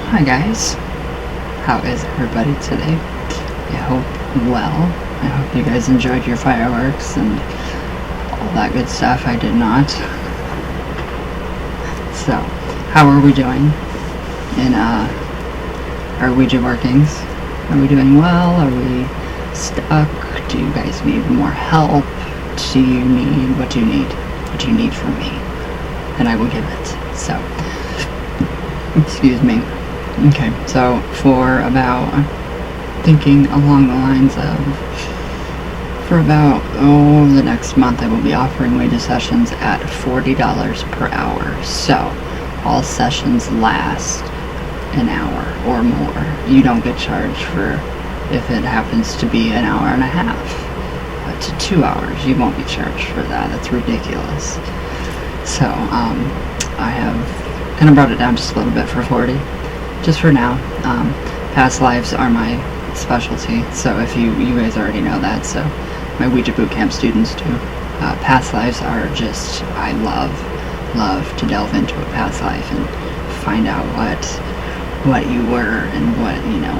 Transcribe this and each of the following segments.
Hi guys, how is everybody today? I hope well. I hope you guys enjoyed your fireworks and all that good stuff. I did not. So, how are we doing in our Ouija workings? Are we doing well? Are we stuck? Do you guys need more help? What do you need? What do you need from me? And I will give it. So, excuse me. Okay, so for about, thinking along the lines of, for about, the next month I will be offering Ouija sessions at $40 per hour. So, all sessions last an hour or more. You don't get charged for, if it happens to be an hour and a half to 2 hours. You won't be charged for that. That's ridiculous. So, I have kind of brought it down just a little bit for 40. Just for now. Past lives are my specialty, so if you guys already know that, so my Ouija bootcamp students do. Past lives are just, I love to delve into a past life and find out what you were and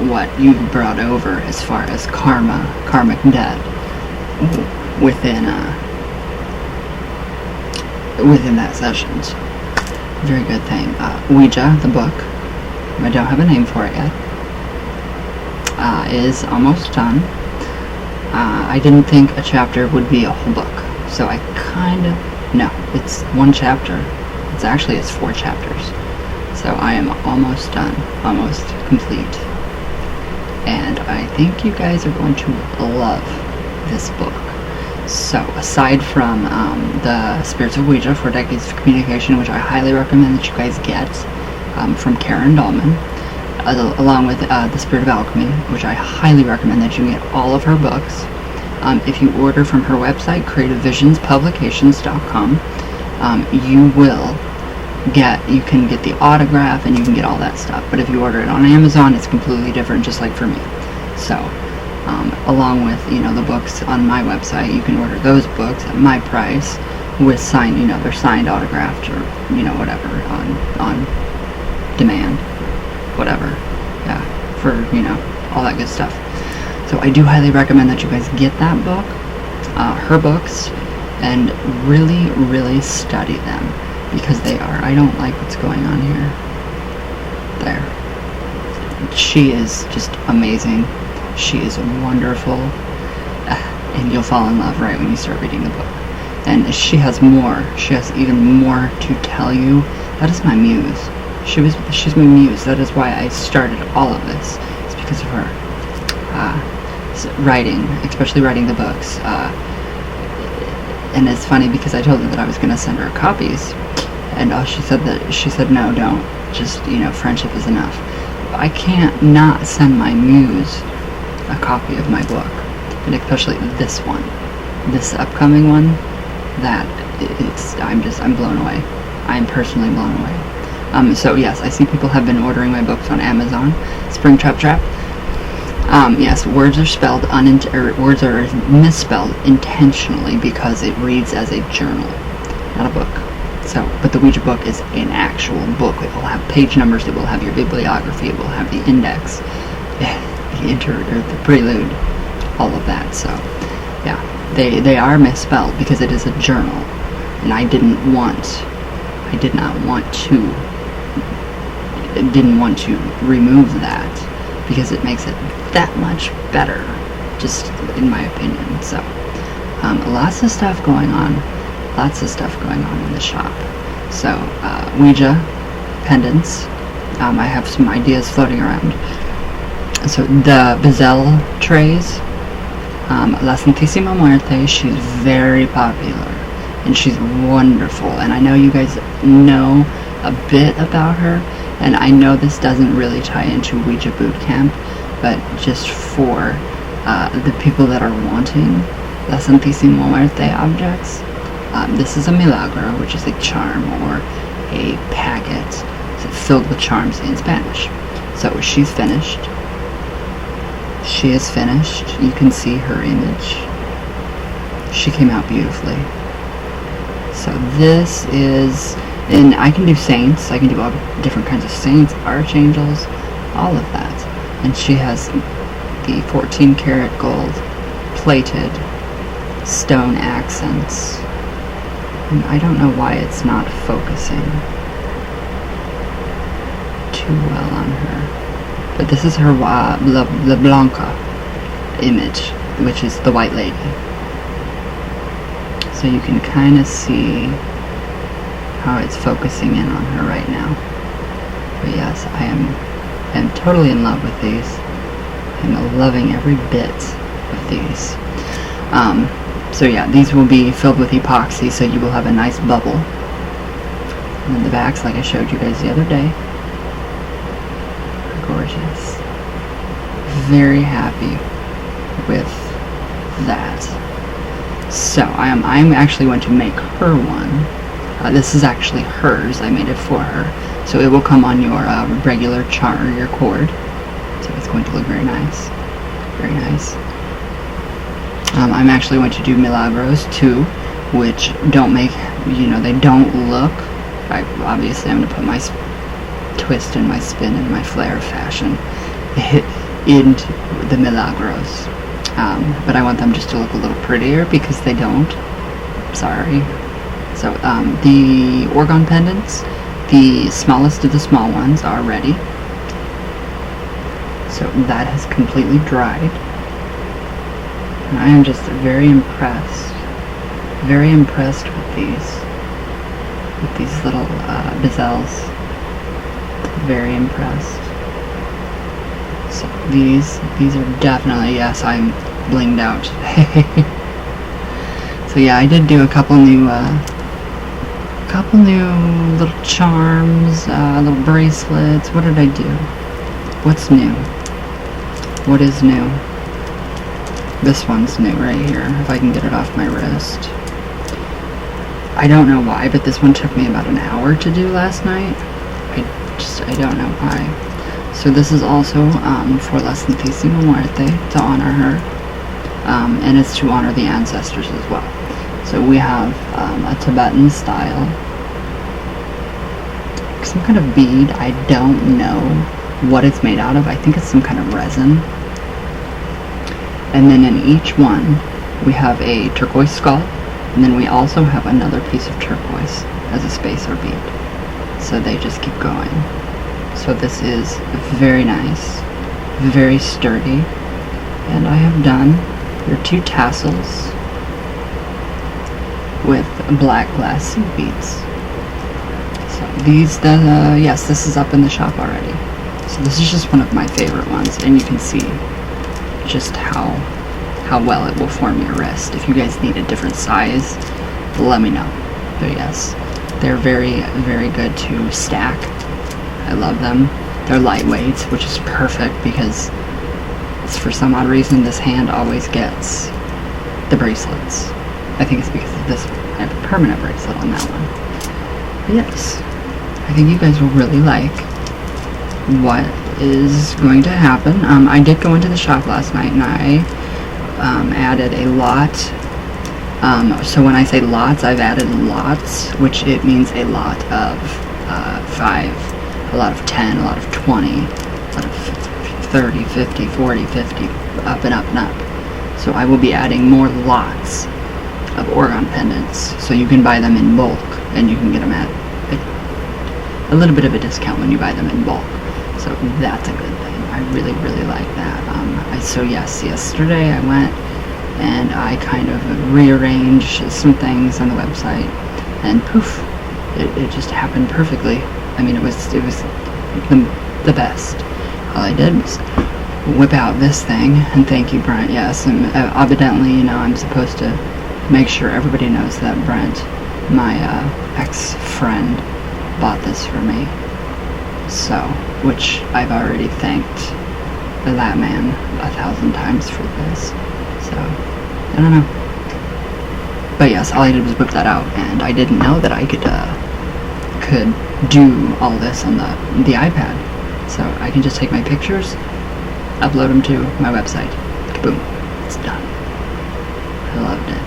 what you've brought over as far as karmic debt within that sessions. Very good thing. Ouija, the book, I don't have a name for it yet, is almost done. I didn't think a chapter would be a whole book, so I no, it's one chapter. It's 4 chapters. So I am almost done, almost complete. And I think you guys are going to love this book. So, aside from the Spirits of Ouija, 4 Decades of Communication, which I highly recommend that you guys get from Karen Dahlman, along with the Spirit of Alchemy, which I highly recommend that you get all of her books. If you order from her website, creativevisionspublications.com, you can get the autograph and you can get all that stuff. But if you order it on Amazon, it's completely different, just like for me. So, along with, the books on my website, you can order those books at my price with signed, they're signed, autographed, or, whatever, on demand, whatever, yeah, for, all that good stuff. So I do highly recommend that you guys get that book, her books, and really, really study them, because I don't like what's going on here. There. She is just amazing. She is wonderful, and you'll fall in love right when you start reading the book. And she has even more to tell you. That is my muse. She's my muse. That is why I started all of this. It's because of her. Writing, especially writing the books. And it's funny because I told her that I was going to send her copies, and she said no, don't. Just, friendship is enough. I can't not send my muse a copy of my book, and especially this upcoming one, I'm blown away. I'm personally blown away. So yes, I see people have been ordering my books on Amazon. Springtrap Trap. Yes, words are misspelled intentionally because it reads as a journal, not a book. So, but the Ouija book is an actual book. It will have page numbers. It will have your bibliography. It will have the index, the prelude, all of that. So, yeah, they are misspelled because it is a journal, and I didn't want to remove that because it makes it that much better, just in my opinion. So, lots of stuff going on in the shop. So, Ouija pendants. I have some ideas floating around. So the Bezel trays, La Santísima Muerte, she's very popular, and she's wonderful, and I know you guys know a bit about her, and I know this doesn't really tie into Ouija Bootcamp, but just for the people that are wanting La Santísima Muerte objects, this is a milagro, which is a charm or a packet filled with charms in Spanish. So she's finished. She is finished. You can see her image. She came out beautifully. So this is And I can do saints. I can do all different kinds of saints, archangels, all of that. And she has the 14 karat gold plated stone accents. And I don't know why it's not focusing too well on her. But this is her La Blanca image, which is the White Lady. So you can kind of see how it's focusing in on her right now. But yes, I am totally in love with these. I'm loving every bit of these. So yeah, these will be filled with epoxy, so you will have a nice bubble. And then the backs, like I showed you guys the other day, are gorgeous. Very happy with that. So I'm actually going to make her one. This is actually hers. I made it for her. So it will come on your regular chart or your cord. So it's going to look very nice. Very nice. I'm actually going to do Milagros too, which don't make, they don't look. Obviously I'm going to put my twist and my spin and my flair of fashion into the Milagros. But I want them just to look a little prettier because they don't. Sorry. So the organ pendants, the smallest of the small ones, are ready. So that has completely dried. And I am just very impressed with these little bezels. Very impressed. So these are definitely, yes, I'm blinged out today. So yeah, I did do a couple new little charms, little bracelets. What did I do? What's new? What is new? This one's new right here, if I can get it off my wrist. I don't know why, but this one took me about an hour to do last night. I don't know why. So this is also for La Santísima Muerte, to honor her. And it's to honor the ancestors as well. So we have a Tibetan style, some kind of bead. I don't know what it's made out of. I think it's some kind of resin. And then in each one we have a turquoise skull, and then we also have another piece of turquoise as a spacer bead. So they just keep going. So this is very nice, very sturdy. And I have done your 2 tassels with black glass seed beads. So these, yes, this is up in the shop already. So this is just one of my favorite ones, and you can see just how well it will form your wrist. If you guys need a different size, let me know. But yes, they're very, very good to stack. I love them. They're lightweight, which is perfect because for some odd reason this hand always gets the bracelets. I think it's because of this. I have a permanent bracelet on that one. But yes, I think you guys will really like what is going to happen. I did go into the shop last night and I added a lot. So when I say lots, I've added lots, which it means a lot of 5, a lot of 10, a lot of 20, a lot of 30, 50, 40, 50, up and up and up. So I will be adding more lots of organ pendants, so you can buy them in bulk, and you can get them at a little bit of a discount when you buy them in bulk. So that's a good thing. I really, really like that. So yes, yesterday I went and I kind of rearranged some things on the website, and poof, it just happened perfectly. I mean, it was the best. All I did was whip out this thing, and thank you, Brent. Yes, and evidently, I'm supposed to make sure everybody knows that Brent, my ex-friend, bought this for me. So, which I've already thanked that man 1,000 times for this. So, I don't know. But yes, all I did was whip that out, and I didn't know that I could do all this on the iPad. So I can just take my pictures, upload them to my website. Kaboom. It's done. I loved it.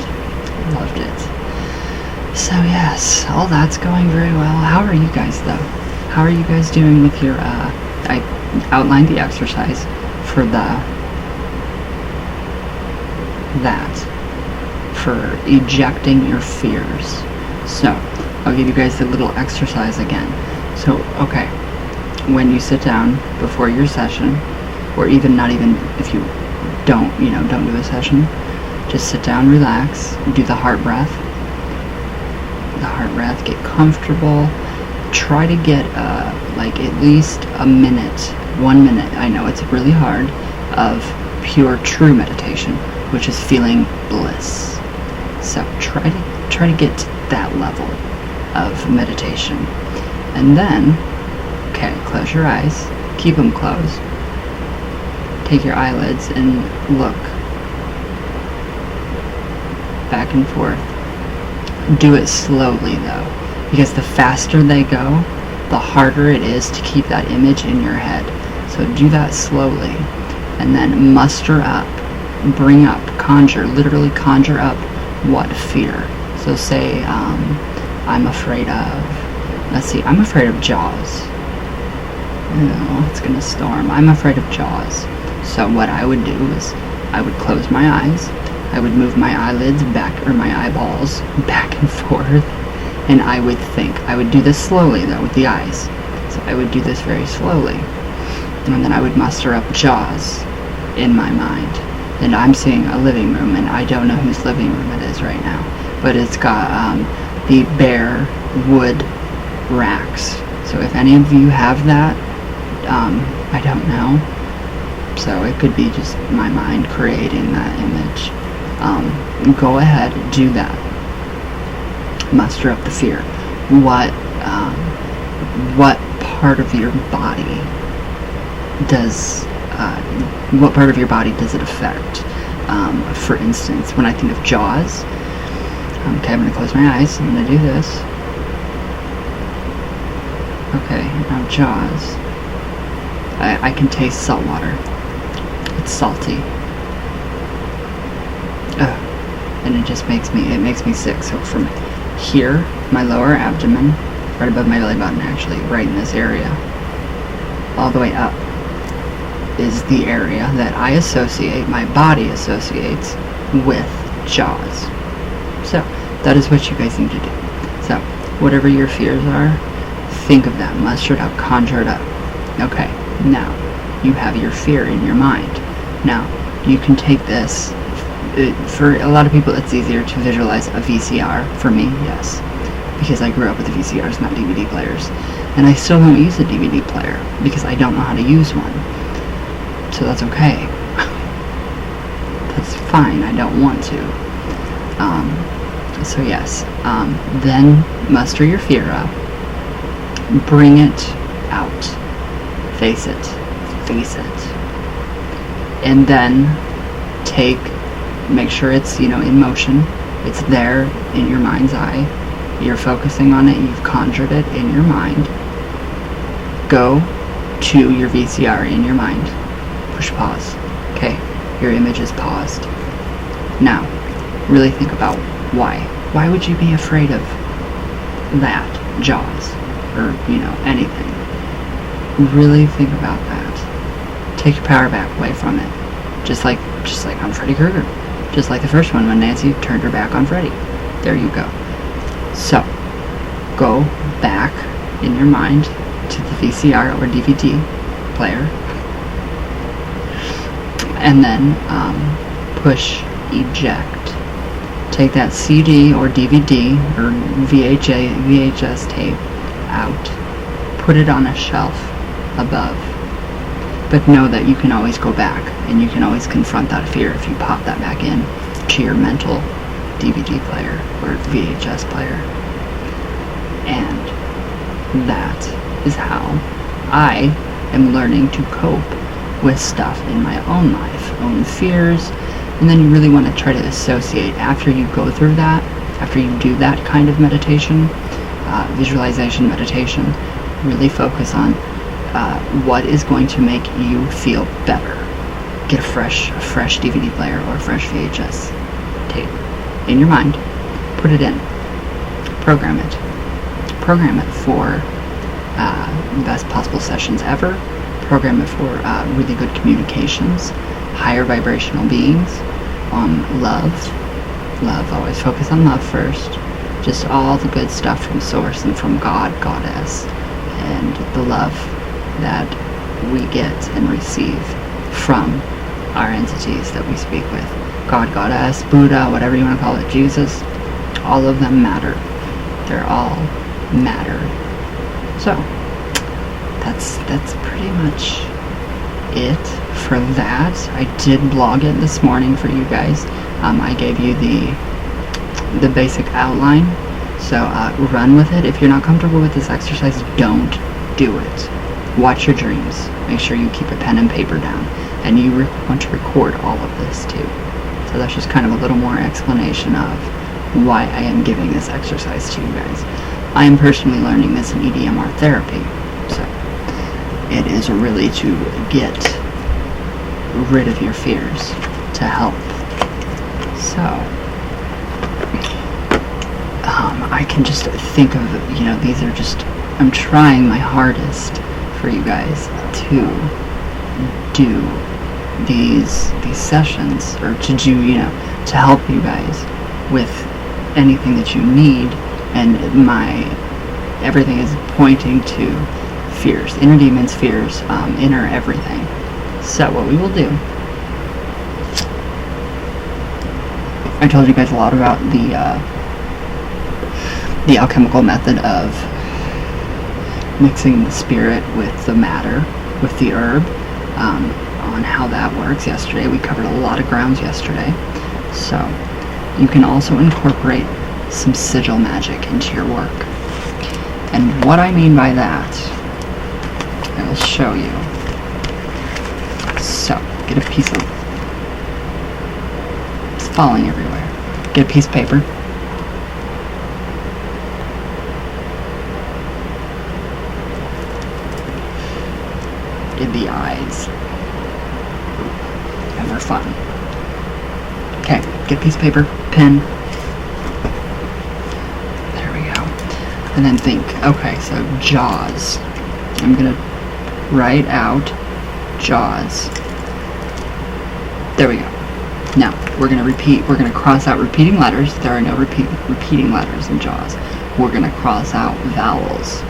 So yes, all that's going very well. How are you guys though? How are you guys doing with your, I outlined the exercise for for ejecting your fears. So, I'll give you guys a little exercise again. So, okay, when you sit down before your session, or even not even if you don't do a session, just sit down, relax, do the heart breath. Get comfortable. Try to get like at least 1 minute. I know it's really hard, of pure true meditation, which is feeling bliss. So try to get to that level of meditation. And then, okay, close your eyes, keep them closed. Take your eyelids and look back and forth. Do it slowly though, because the faster they go, the harder it is to keep that image in your head. So do that slowly, and then muster up, bring up, literally conjure up what fear. So say, I'm afraid of Jaws. Oh, it's gonna storm. I'm afraid of Jaws. So what I would do is, I would close my eyes, I would move my eyelids back, or my eyeballs back and forth, and I would think. I would do this slowly though, with the eyes. So I would do this very slowly. And then I would muster up Jaws in my mind. And I'm seeing a living room, and I don't know whose living room it is right now, but it's got the bare wood racks. So if any of you have that, I don't know. So it could be just my mind creating that image. Go ahead, do that. Muster up the fear. What part of your body does it affect? For instance, when I think of Jaws, okay, I'm going to close my eyes, I'm going to do this. Okay, now Jaws. I can taste salt water. It's salty. And it just makes me sick. So from here, my lower abdomen, right above my belly button actually, right in this area, all the way up, is the area that my body associates with Jaws. So that is what you guys need to do. So whatever your fears are, think of that, muster it up, conjure it up. Okay, now you have your fear in your mind. Now you can take this. For a lot of people, it's easier to visualize a VCR. For me, yes, because I grew up with VCRs, not DVD players, and I still don't use a DVD player because I don't know how to use one. So that's okay. That's fine. I don't want to. So yes. Then muster your fear up. Bring it out. Face it. And then make sure it's, in motion. It's there in your mind's eye. You're focusing on it. You've conjured it in your mind. Go to your VCR in your mind. Push pause. Okay, your image is paused. Now, really think about why. Why would you be afraid of that, Jaws, or, anything? Really think about that. Take your power back away from it. Just like on Freddy Krueger. Just like the first one when Nancy turned her back on Freddy. There you go. So, go back in your mind to the VCR or DVD player. And then push eject. Take that CD or DVD or VHS tape out. Put it on a shelf above. But know that you can always go back, and you can always confront that fear if you pop that back in to your mental DVD player or VHS player. And that is how I am learning to cope with stuff in my own life, own fears. And then you really want to try to associate, after you go through that, after you do that kind of meditation, visualization meditation, really focus on what is going to make you feel better. Get a fresh DVD player or a fresh VHS tape in your mind. Put it in. program it. Program it for the best possible sessions ever. Program it for really good communications, higher vibrational beings, love. Always focus on love first. Just all the good stuff from Source and from God, Goddess, and the love that we get and receive from our entities that we speak with. God, Goddess, Buddha, whatever you want to call it, Jesus, all of them matter. They're all matter. So, that's pretty much it for that. I did blog it this morning for you guys. I gave you the basic outline, so run with it. If you're not comfortable with this exercise, don't do it. Watch your dreams. Make sure you keep a pen and paper down, and you want to record all of this too. So that's just kind of a little more explanation of why I am giving this exercise to you guys. I am personally learning this in EDMR therapy, so it is really to get rid of your fears, to help. So I can just think of, these are just, I'm trying my hardest for you guys to do these sessions, or to do, to help you guys with anything that you need, and everything is pointing to fears, inner demons, fears, inner everything. So what we will do, I told you guys a lot about the alchemical method of mixing the spirit with the matter, with the herb, on how that works yesterday. We covered a lot of grounds yesterday. So you can also incorporate some sigil magic into your work. And what I mean by that, I will show you. So, get a piece of, it's falling everywhere. Get a piece of paper. Get the eyes. Ever fun. Okay, get a piece of paper, pen. There we go. And then think, okay, so Jaws. I'm gonna write out Jaws. There we go. Now, we're gonna cross out repeating letters. There are no repeating letters in Jaws. We're gonna cross out vowels.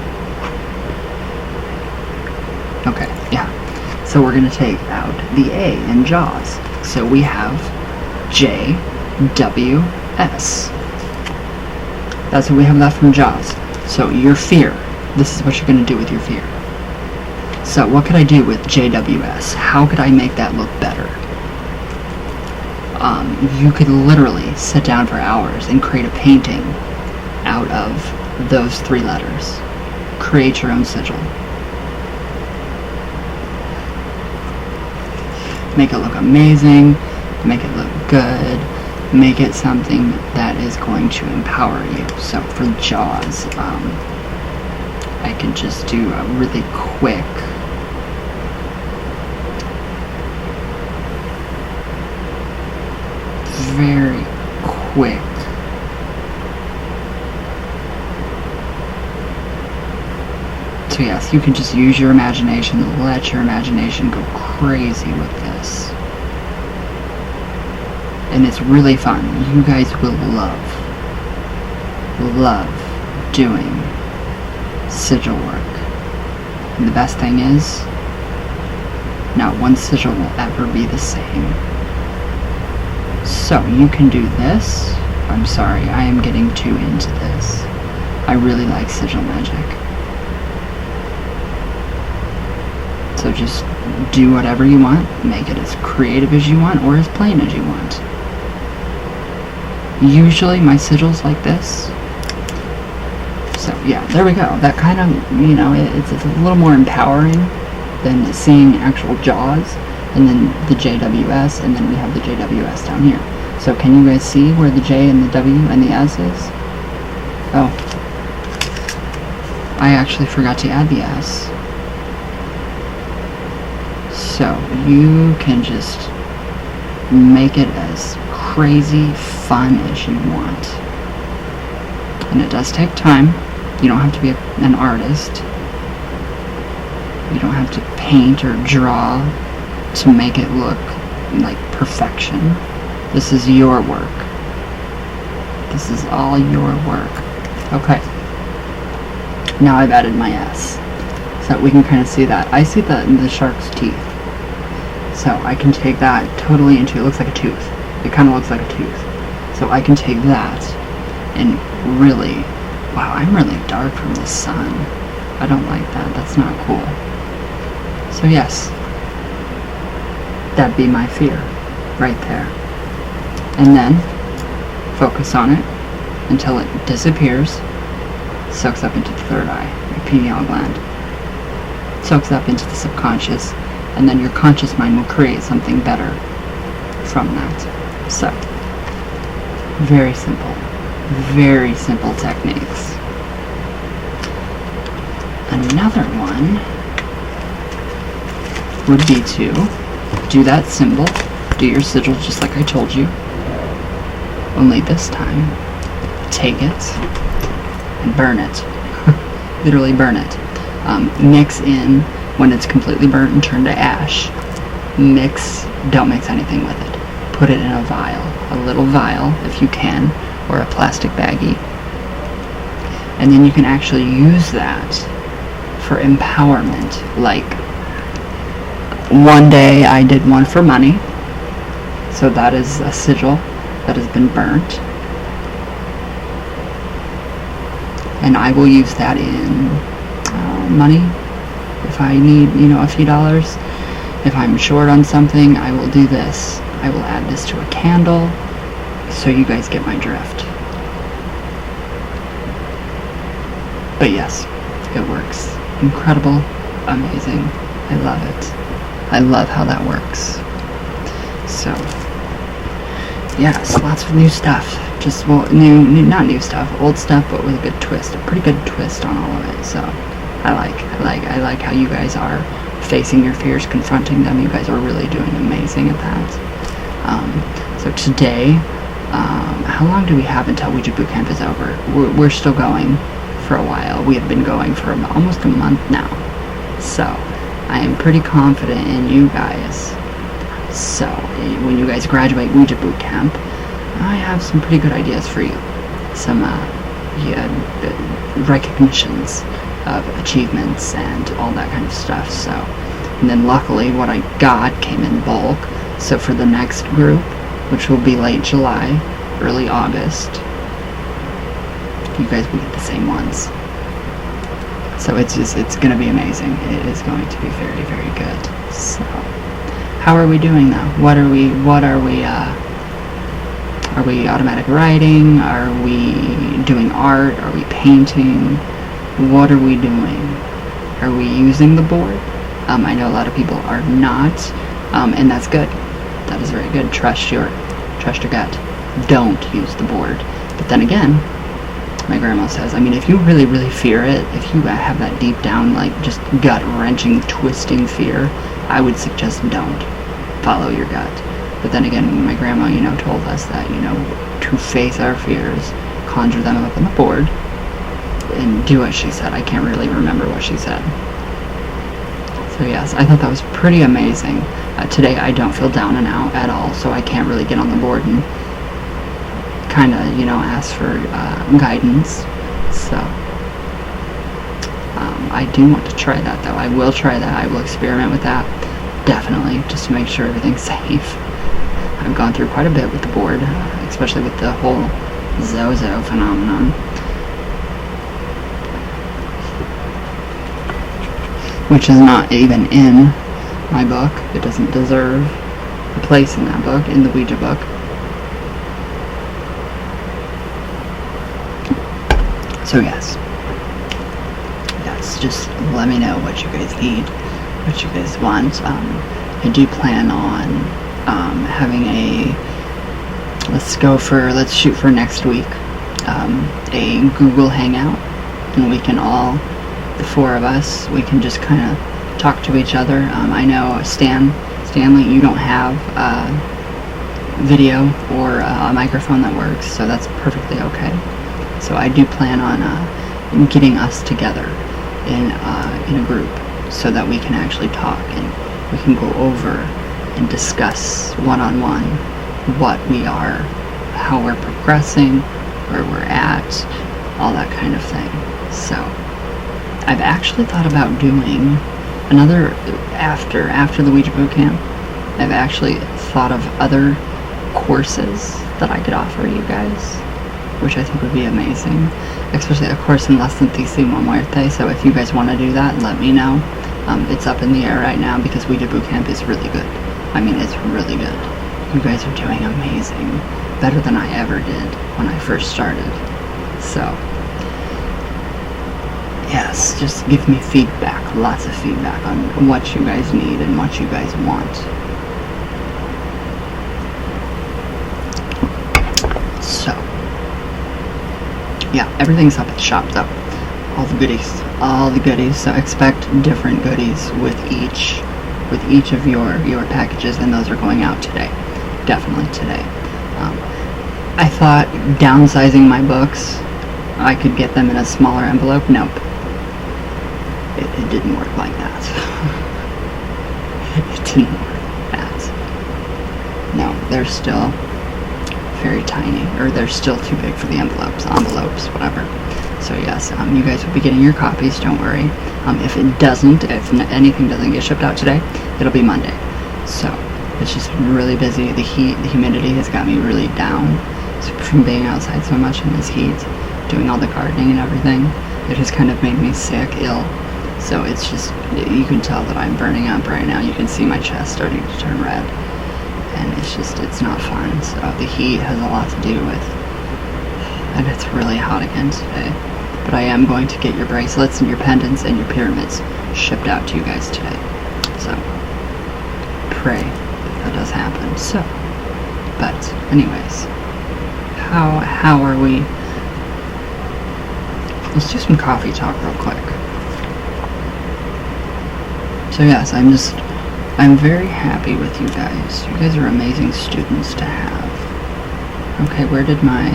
Okay, yeah. So we're gonna take out the A in Jaws. So we have J, W, S. That's what we have left from Jaws. So your fear. This is what you're gonna do with your fear. So what could I do with JWS? How could I make that look better? You could literally sit down for hours and create a painting out of those 3 letters. Create your own sigil. Make it look amazing, make it look good, make it something that is going to empower you. So for Jaws, I can just do a really quick very quick so yes, you can just use your imagination, let your imagination go crazy with this, and it's really fun. You guys will love doing sigil work, and the best thing is not one sigil will ever be the same. So you can do this. I'm sorry, I am getting too into this. I really like sigil magic. So just do whatever you want. Make it as creative as you want, or as plain as you want. Usually my sigils like this. So yeah, there we go. That kind of, it's a little more empowering than seeing actual Jaws. And then the JWS, and then we have the JWS down here. So can you guys see where the J and the W and the S is? Oh. I actually forgot to add the S. So you can just make it as crazy fun as you want. And it does take time. You don't have to be an artist. You don't have to paint or draw to make it look like perfection. This is your work. This is all your work. Okay. Now I've added my S. So we can kind of see that. I see the shark's teeth. So I can take that totally into, it looks like a tooth. It kind of looks like a tooth. So I can take that and really, wow, I'm really dark from the sun. I don't like that. That's not cool. So yes, that'd be my fear right there. And then focus on it until it disappears, soaks up into the third eye, your pineal gland. Soaks up into the subconscious, and then your conscious mind will create something better from that. So, very simple techniques. Another one would be to do that symbol, do your sigil just like I told you, only this time, take it and burn it. Literally burn it. Mix in when it's completely burnt and turned to ash. Don't mix anything with it. Put it in a vial, a little vial if you can, or a plastic baggie. And then you can actually use that for empowerment. Like, one day I did one for money. So that is a sigil that has been burnt. And I will use that in money if I need, a few dollars. If I'm short on something, I will do this. I will add this to a candle, so you guys get my drift. But yes, it works. Incredible, amazing. I love it. I love how that works. So yes, lots of new stuff. Just, well, not new stuff, old stuff, but with a good twist, a pretty good twist on all of it. So I like how you guys are facing your fears, confronting them. You guys are really doing amazing at that. So today, how long do we have until Ouija Boot Camp is over? We're still going for a while. We have been going for almost a month now. So I am pretty confident in you guys. So when you guys graduate Ouija Boot Camp, I have some pretty good ideas for you. Some recognitions of achievements and all that kind of stuff. So, and then luckily what I got came in bulk. So for the next group, which will be late July, early August, you guys will get the same ones. So it's going to be amazing. It is going to be very, very good. So how are we doing though? What are we automatic writing? Are we doing art? Are we painting? What are we doing? Are we using the board? I know a lot of people are not, and that's good. That is very good. Trust your gut. Don't use the board. But then again, my grandma says, if you really, really fear it, if you have that deep down, like, just gut-wrenching, twisting fear, I would suggest don't. Follow your gut. But then again, my grandma, told us that, to face our fears, conjure them up on the board, and do what she said. I can't really remember what she said. So yes, I thought that was pretty amazing. Today I don't feel down and out at all, so I can't really get on the board and kind of, ask for guidance. So I do want to try that though. I will try that. I will experiment with that, definitely, just to make sure everything's safe. I've gone through quite a bit with the board, especially with the whole Zozo phenomenon, which is not even in my book. It doesn't deserve a place in that book, in the Ouija book. So yes, just let me know what you guys need, what you guys want. I do plan on having let's shoot for next week, a Google Hangout, and we can all, the four of us, we can just kind of talk to each other. I know Stanley, you don't have video or a microphone that works, so that's perfectly okay. So I do plan on getting us together in a group so that we can actually talk and we can go over and discuss one-on-one what we are, how we're progressing, where we're at, all that kind of thing. So I've actually thought about doing another after the Ouija boot camp. I've actually thought of other courses that I could offer you guys, which I think would be amazing, especially a course in Lasantissimo Muerte. So if you guys want to do that, let me know. It's up in the air right now because Ouija boot camp is really good. I mean, it's really good. You guys are doing amazing, better than I ever did when I first started. So yes, just give me feedback, lots of feedback on what you guys need and what you guys want. So yeah, everything's up at the shop though. All the goodies. So expect different goodies with each of your packages, and those are going out today. Definitely today. I thought downsizing my books, I could get them in a smaller envelope. Nope. It didn't work like that. It didn't work like that. No, they're still very tiny, or they're still too big for the envelopes, whatever. So yes, you guys will be getting your copies, don't worry. If anything doesn't get shipped out today, it'll be Monday. So it's just really busy. The heat, the humidity has got me really down. So from being outside so much in this heat, doing all the gardening and everything, it has kind of made me sick, ill. So it's just, you can tell that I'm burning up right now. You can see my chest starting to turn red. And it's not fun. So the heat has a lot to do with, and it's really hot again today. But I am going to get your bracelets and your pendants and your pyramids shipped out to you guys today. So pray that does happen. So, but anyways, how are we? Let's do some coffee talk real quick. So yes, I'm very happy with you guys. You guys are amazing students to have. Okay, where did my...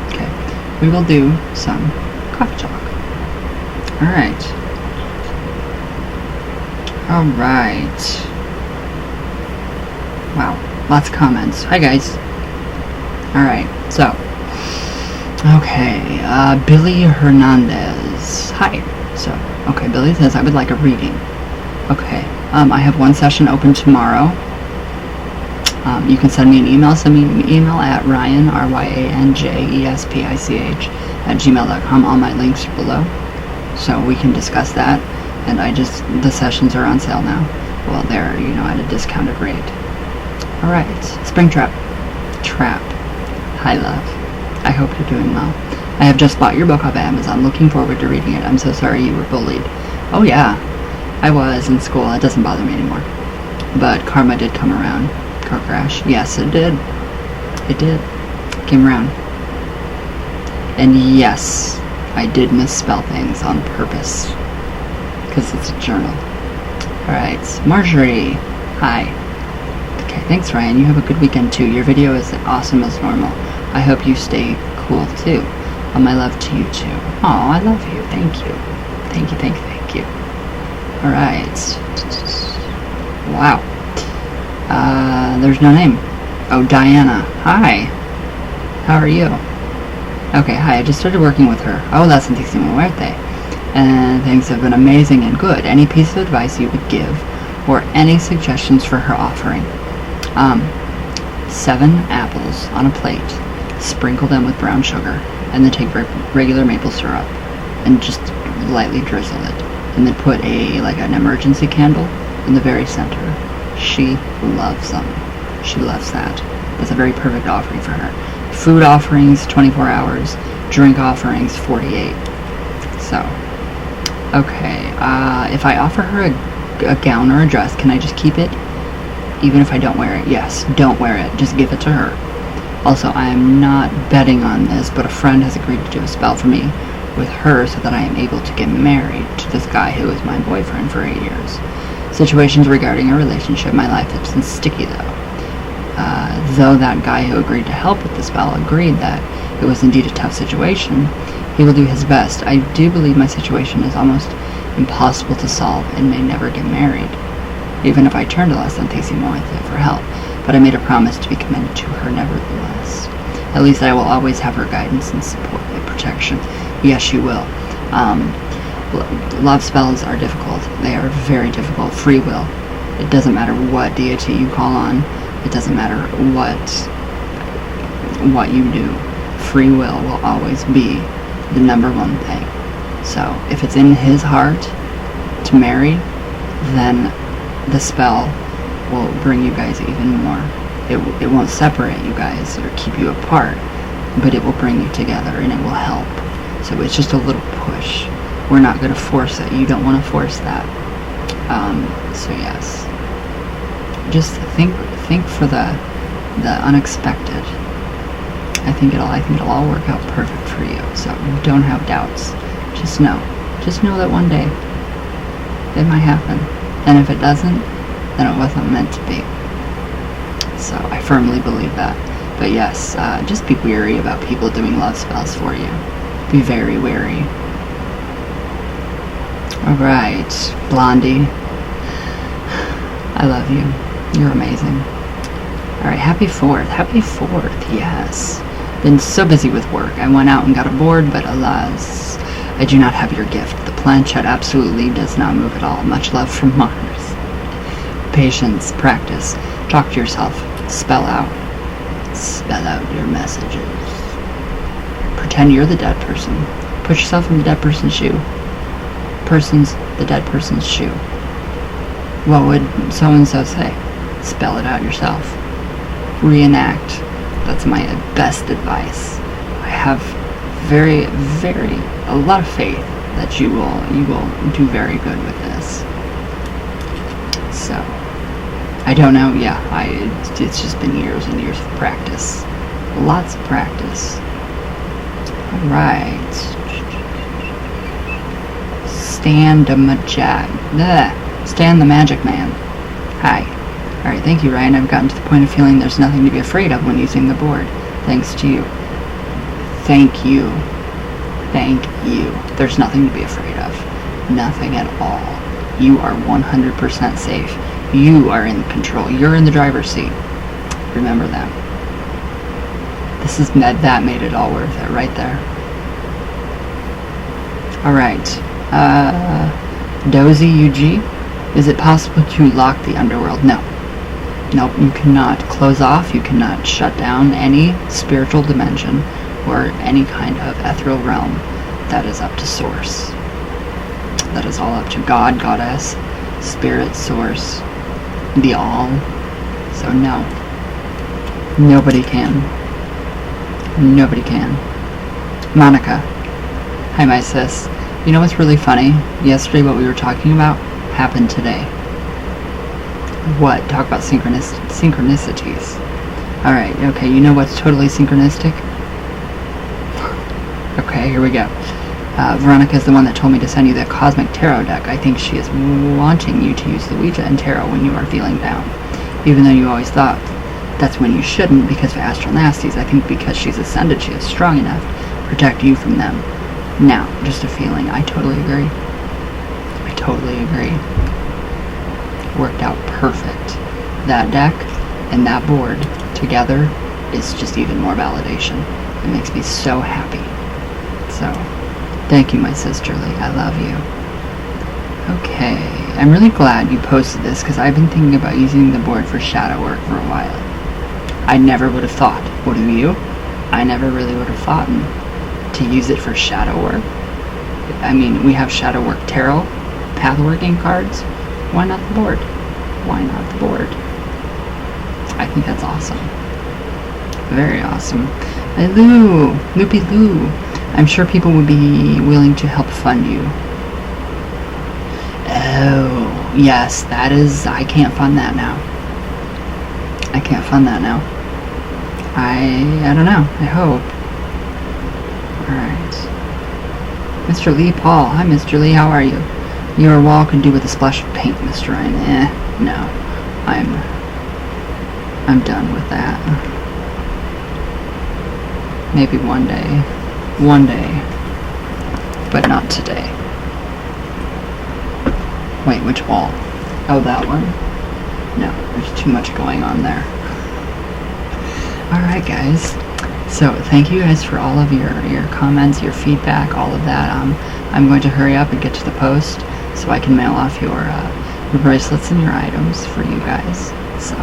Okay, we will do some coffee talk. Alright. Wow, lots of comments. Hi guys. Alright, so. Okay, Billy Hernandez. Hi. So, okay, Billy says, I would like a reading. Okay, I have one session open tomorrow. You can send me an email. Send me an email at Ryan, RYANJESPICH @gmail.com. All my links are below. So we can discuss that. And the sessions are on sale now. Well, they're, at a discounted rate. Alright, Springtrap. Hi, love. I hope you're doing well. I have just bought your book off Amazon. Looking forward to reading it. I'm so sorry you were bullied. Oh, yeah. I was in school. It doesn't bother me anymore. But karma did come around. Car crash. Yes, it did. It did. Came around. And yes, I did misspell things on purpose. Because it's a journal. Alright. Marjorie. Hi. Okay, thanks, Ryan. You have a good weekend, too. Your video is awesome as normal. I hope you stay cool, too. All my love to you, too. Oh, I love you. Thank you. Thank you. Alright. Wow. There's no name. Oh, Diana. Hi. How are you? Okay, hi. I just started working with her. Oh, that's Lasantissimo Muerte. And things have been amazing and good. Any piece of advice you would give, or any suggestions for her offering? 7 apples on a plate. Sprinkle them with brown sugar. And then take regular maple syrup. And just lightly drizzle it. And then put an emergency candle in the very center. She loves them. She loves that. That's a very perfect offering for her. Food offerings, 24 hours. Drink offerings, 48. So, okay. If I offer her a gown or a dress, can I just keep it? Even if I don't wear it? Yes, don't wear it. Just give it to her. Also, I am not betting on this, but a friend has agreed to do a spell for me with her so that I am able to get married to this guy who was my boyfriend for 8 years. Situations regarding a relationship, my life has been sticky though. Though that guy who agreed to help with the spell agreed that it was indeed a tough situation, he will do his best. I do believe my situation is almost impossible to solve and may never get married, even if I turn to La Santissima for help. But I made a promise to be committed to her nevertheless. At least I will always have her guidance and support and protection. Yes, you will. Love spells are difficult. They are very difficult. Free will. It doesn't matter what deity you call on. It doesn't matter what you do. Free will always be the number one thing. So if it's in his heart to marry, then the spell will bring you guys even more. It won't separate you guys or keep you apart, but it will bring you together and it will help. So it's just a little push. We're not going to force it. You don't want to force that. So yes, just think for the unexpected. I think it'll all work out perfect for you. So don't have doubts. Just know that one day it might happen, and if it doesn't, then it wasn't meant to be. So I firmly believe that. But yes, just be wary about people doing love spells for you. Be very wary. Alright, Blondie. I love you. You're amazing. Alright, happy 4th. Happy 4th, yes. Been so busy with work. I went out and got a board, but alas, I do not have your gift. The planchette absolutely does not move at all. Much love from Mars. Patience, practice. Talk to yourself. Spell out your messages. Pretend you're the dead person. Put yourself in the dead person's shoe. The dead person's shoe. What would so-and-so say? Spell it out yourself. Reenact. That's my best advice. I have a lot of faith that you will do very good with this. So, I don't know, yeah, it's just been years and years of practice. Lots of practice. Alright. Stan the Magic Man. Hi. Alright, thank you, Ryan. I've gotten to the point of feeling there's nothing to be afraid of when using the board. Thanks to you. Thank you. Thank you. There's nothing to be afraid of. Nothing at all. You are 100% safe. You are in control. You're in the driver's seat. Remember that. That made it all worth it right there. Alright. Dozy UG. Is it possible to lock the underworld? No. Nope, you cannot close off, you cannot shut down any spiritual dimension or any kind of ethereal realm. That is up to source. That is all up to God, Goddess, Spirit, Source, the All. So no. Nobody can. Nobody can. Monica. Hi, my sis. You know what's really funny? Yesterday what we were talking about happened today. What? Talk about synchronicities. Alright, okay, you know what's totally synchronistic? Okay, here we go. Veronica's the one that told me to send you that Cosmic Tarot deck. I think she is wanting you to use the Ouija and Tarot when you are feeling down. Even though you always thought that's when you shouldn't because of astral nasties. I think because she's ascended, she is strong enough to protect you from them. Now, just a feeling. I totally agree. I totally agree. Worked out perfect. That deck and that board together is just even more validation. It makes me so happy. So, thank you, my sisterly. I love you. Okay, I'm really glad you posted this because I've been thinking about using the board for shadow work for a while. I never would have thought. What do you? I never really would have thought to use it for shadow work. I mean, we have shadow work tarot, path working cards. Why not the board? Why not the board? I think that's awesome. Very awesome. Hey, Lou! Loopy Lou! I'm sure people would be willing to help fund you. Oh, yes, that is... I can't fund that now. I can't fund that now. I don't know. I hope. Alright. Mr. Lee Paul. Hi, Mr. Lee. How are you? Your wall could do with a splash of paint, Mr. Ryan. No. I'm done with that. Maybe one day, but not today. Wait, which wall? Oh, that one? No, there's too much going on there. Alright guys, so thank you guys for all of your comments, your feedback, all of that. I'm going to hurry up and get to the post so I can mail off your bracelets and your items for you guys. So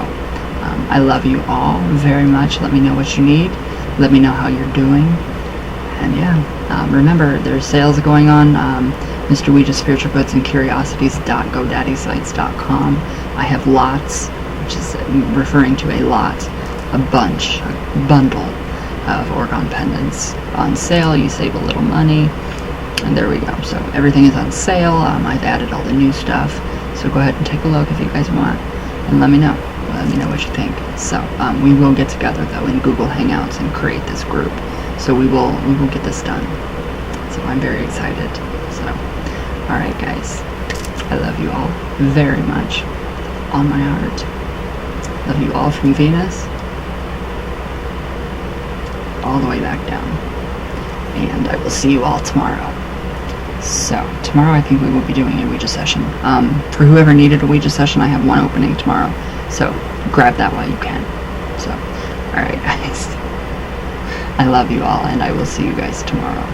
I love you all very much. Let me know what you need. Let me know how you're doing. And yeah, remember there's sales going on. Mr. Ouija Spiritual Goods and Curiosities.GoDaddySites.com. I have lots, which is referring to a lot, a bunch, a bundle of Orgone pendants on sale. You save a little money, and there we go. So everything is on sale. I've added all the new stuff, so go ahead and take a look if you guys want, and let me know. Let me know what you think. So we will get together though in Google Hangouts and create this group. So we will get this done. So I'm very excited. So, all right, guys, I love you all very much, on my heart. Love you all from Venus all the way back down. And I will see you all tomorrow. So tomorrow I think we will be doing a Ouija session. For whoever needed a Ouija session, I have one opening tomorrow. So grab that while you can. So, alright guys. I love you all, and I will see you guys tomorrow.